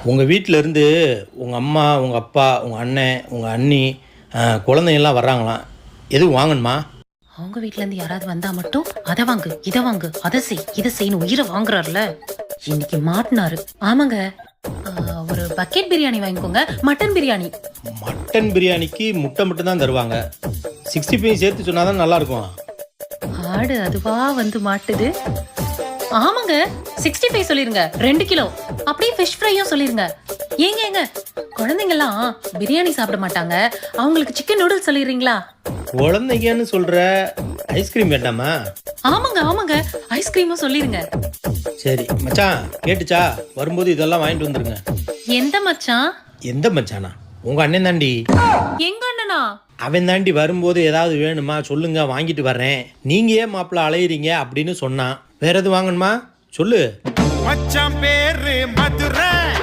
உங்கள் வீட்டிலேருந்து உங்கள் அம்மா உங்கள் அப்பா உங்கள் அண்ணன் உங்கள் அண்ணி குழந்தைங்கள்லாம் வர்றாங்களாம். எதுவும் வாங்கணுமா? அவங்க வீட்ல இருந்து யாராவது வந்தா மட்டும் அதை வாங்கு இதை வாங்கு அதை செய் இதை செய்யணும் உயிரை வாங்குறாருல, இன்னைக்கு மாட்டினாரு. ஆமாங்க, ஒரு பக்கெட் பிரியாணி வாங்கிக்கோங்க. மட்டன் பிரியாணி. மட்டன் பிரியாணிக்கு முட்டை மட்டும் தான் தருவாங்க. 65 சேர்த்து சொன்னால் தான் நல்லாயிருக்கும். ஆடு அதுவா வந்து மாட்டுது. ஆமாங்க, 65 சொல்லிருங்க, 2 கிலோ. அப்படியே ஃபிஷ் ஃப்ரையும் சொல்லிருங்க. ஏங்க குழந்தைங்கலாம் பிரியாணி சாப்பிட மாட்டாங்க, அவங்களுக்கு சிக்கன் நூடுல்ஸ் சொல்லிடுறீங்களா? குழந்தைங்கன்னு சொல்கிற, ஐஸ்கிரீம் வேண்டாமா? ஆமாங்க ஐஸ்கிரீமும் சொல்லிருங்க. சரி மச்சான், கேட்டுச்சா? வரும்போது இதெல்லாம் வாங்கிட்டு வந்துருங்க. எந்த மச்சான்? எந்த மச்சானா? உங்கள் அண்ணன் தாண்டி. எங்க அண்ணனா? அவன் தாண்டி வரும்போது ஏதாவது வேணுமா சொல்லுங்க, வாங்கிட்டு வர்றேன். நீங்க ஏன் மாப்பிள்ள அலையிறீங்க அப்படின்னு சொன்னான். வேற எதுவும் வாங்கணுமா சொல்லு. மச்சான் பேரு மதுரை.